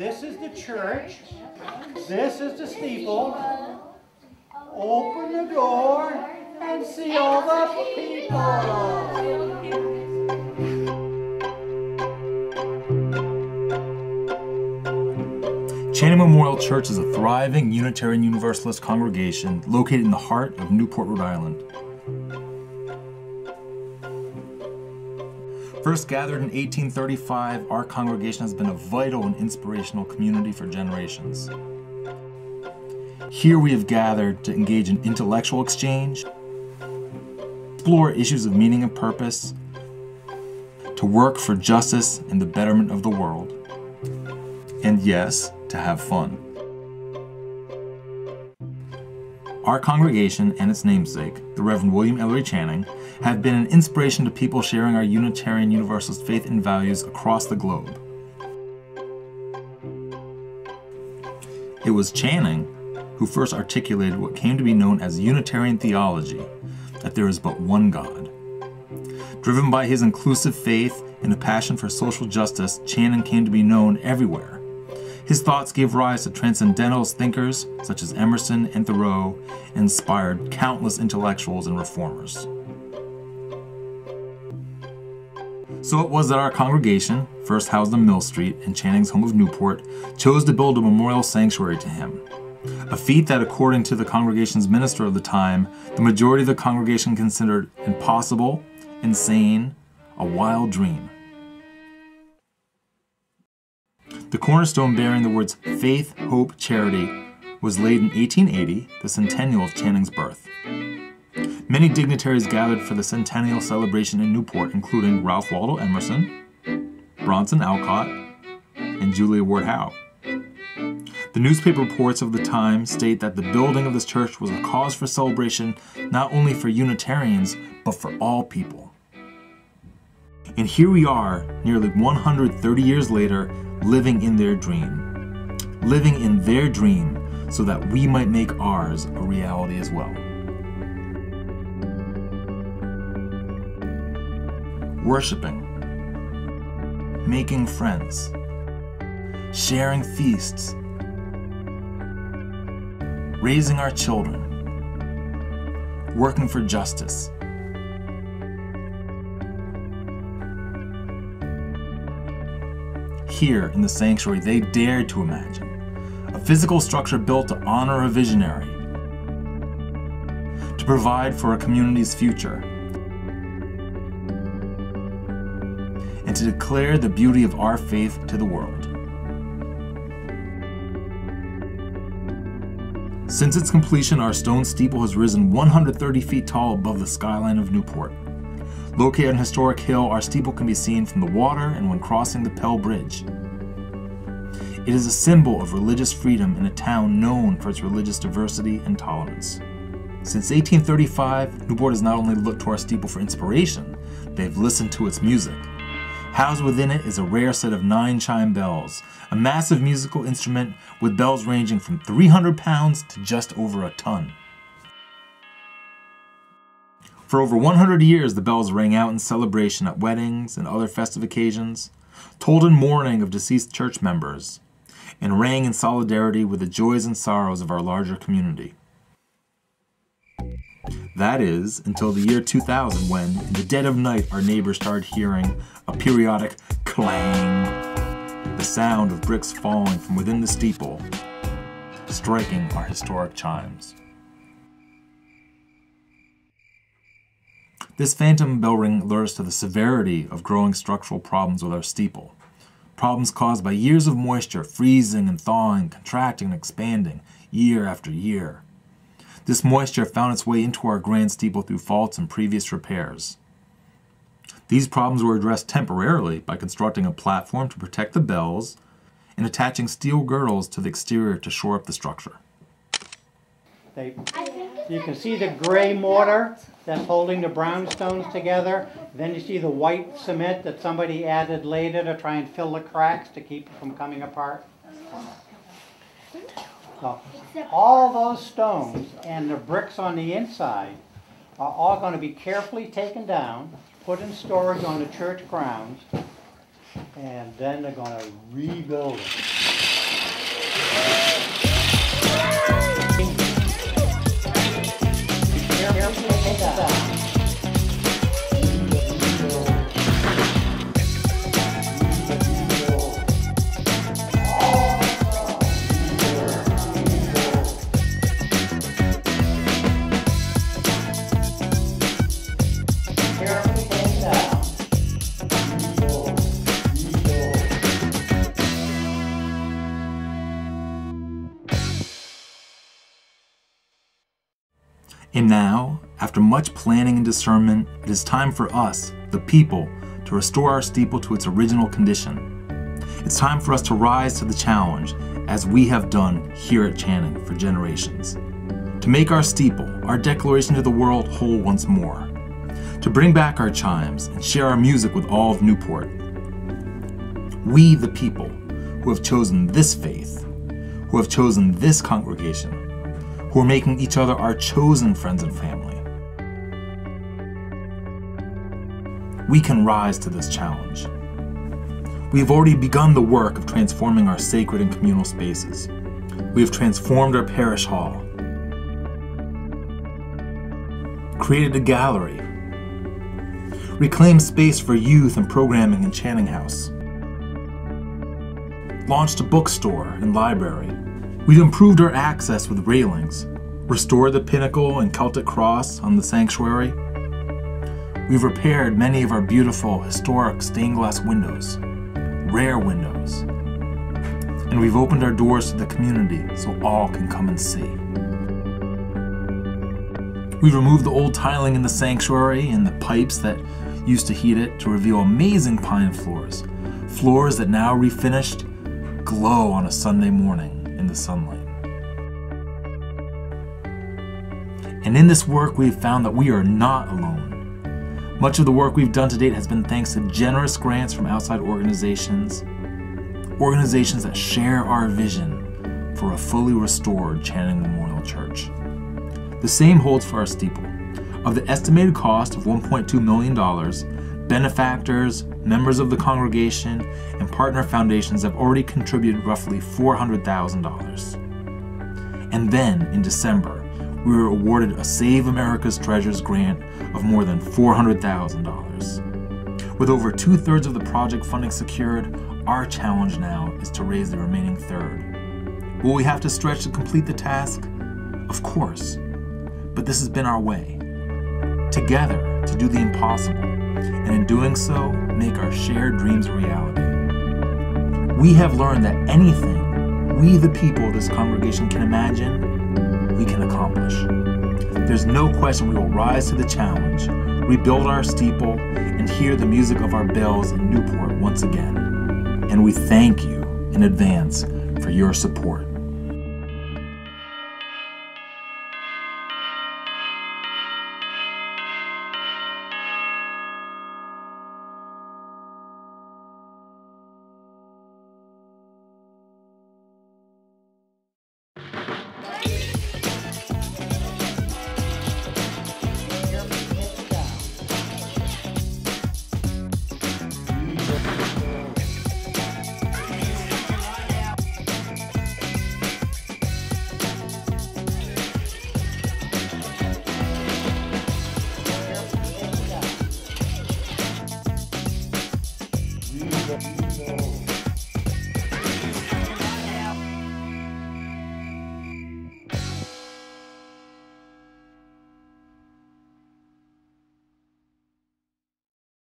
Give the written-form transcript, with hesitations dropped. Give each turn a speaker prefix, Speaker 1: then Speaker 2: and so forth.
Speaker 1: This is the church. This is the steeple. Open the door and see all the people.
Speaker 2: Channing Memorial Church is a thriving Unitarian Universalist congregation located in the heart of Newport, Rhode Island. First gathered in 1835, our congregation has been a vital and inspirational community for generations. Here we have gathered to engage in intellectual exchange, explore issues of meaning and purpose, to work for justice and the betterment of the world, and yes, to have fun. Our congregation and its namesake, the Reverend William Ellery Channing, have been an inspiration to people sharing our Unitarian Universalist faith and values across the globe. It was Channing who first articulated what came to be known as Unitarian theology, that there is but one God. Driven by his inclusive faith and a passion for social justice, Channing came to be known everywhere. His thoughts gave rise to Transcendentalists thinkers such as Emerson and Thoreau, and inspired countless intellectuals and reformers. So it was that our congregation, first housed on Mill Street in Channing's home of Newport, chose to build a memorial sanctuary to him. A feat that, according to the congregation's minister of the time, the majority of the congregation considered impossible, insane, a wild dream. The cornerstone bearing the words Faith, Hope, Charity was laid in 1880, the centennial of Channing's birth. Many dignitaries gathered for the centennial celebration in Newport, including Ralph Waldo Emerson, Bronson Alcott, and Julia Ward Howe. The newspaper reports of the time state that the building of this church was a cause for celebration not only for Unitarians, but for all people. And here we are, nearly 130 years later, living in their dream. Living in their dream so that we might make ours a reality as well. Worshiping, making friends, sharing feasts, raising our children, working for justice. Here in the sanctuary, they dared to imagine a physical structure built to honor a visionary, to provide for a community's future, and to declare the beauty of our faith to the world. Since its completion, our stone steeple has risen 130 feet tall above the skyline of Newport. Located on a historic hill, our steeple can be seen from the water and when crossing the Pell Bridge. It is a symbol of religious freedom in a town known for its religious diversity and tolerance. Since 1835, Newport has not only looked to our steeple for inspiration, they've listened to its music. Housed within it is a rare set of 9-chime bells, a massive musical instrument with bells ranging from 300 pounds to just over a ton. For over 100 years, the bells rang out in celebration at weddings and other festive occasions, told in mourning of deceased church members, and rang in solidarity with the joys and sorrows of our larger community. That is, until the year 2000, when, in the dead of night, our neighbors started hearing a periodic clang, the sound of bricks falling from within the steeple, striking our historic chimes. This phantom bell ring alerts to the severity of growing structural problems with our steeple. Problems caused by years of moisture, freezing and thawing, contracting and expanding, year after year. This moisture found its way into our grand steeple through faults and previous repairs. These problems were addressed temporarily by constructing a platform to protect the bells and attaching steel girdles to the exterior to shore up the structure.
Speaker 1: You can see the gray mortar that's holding the brown stones together. Then you see the white cement that somebody added later to try and fill the cracks to keep it from coming apart. So, all those stones and the bricks on the inside are all going to be carefully taken down, put in storage on the church grounds, and then they're going to rebuild it.
Speaker 2: And now, after much planning and discernment, it is time for us, the people, to restore our steeple to its original condition. It's time for us to rise to the challenge, as we have done here at Channing for generations. To make our steeple, our declaration to the world, whole once more. To bring back our chimes and share our music with all of Newport. We, the people, who have chosen this faith, who have chosen this congregation, who are making each other our chosen friends and family. We can rise to this challenge. We have already begun the work of transforming our sacred and communal spaces. We have transformed our parish hall, created a gallery, reclaimed space for youth and programming in Channing House, launched a bookstore and library. We've improved our access with railings, restored the pinnacle and Celtic cross on the sanctuary. We've repaired many of our beautiful, historic stained glass windows, rare windows. And we've opened our doors to the community so all can come and see. We've removed the old tiling in the sanctuary and the pipes that used to heat it to reveal amazing pine floors, floors that now refinished glow on a Sunday morning in the sunlight. And in this work, we've found that we are not alone. Much of the work we've done to date has been thanks to generous grants from outside organizations that share our vision for a fully restored Channing Memorial Church. The same holds for our steeple. Of the estimated cost of $1.2 million, benefactors, members of the congregation, and partner foundations have already contributed roughly $400,000. And then, in December, we were awarded a Save America's Treasures grant of more than $400,000. With over 2/3 of the project funding secured, our challenge now is to raise the remaining third. Will we have to stretch to complete the task? Of course, but this has been our way. Together to do the impossible, and in doing so, make our shared dreams a reality. We have learned that anything we, the people of this congregation, can imagine, we can accomplish. There's no question we will rise to the challenge, rebuild our steeple, and hear the music of our bells in Newport once again. And we thank you in advance for your support.
Speaker 1: You know.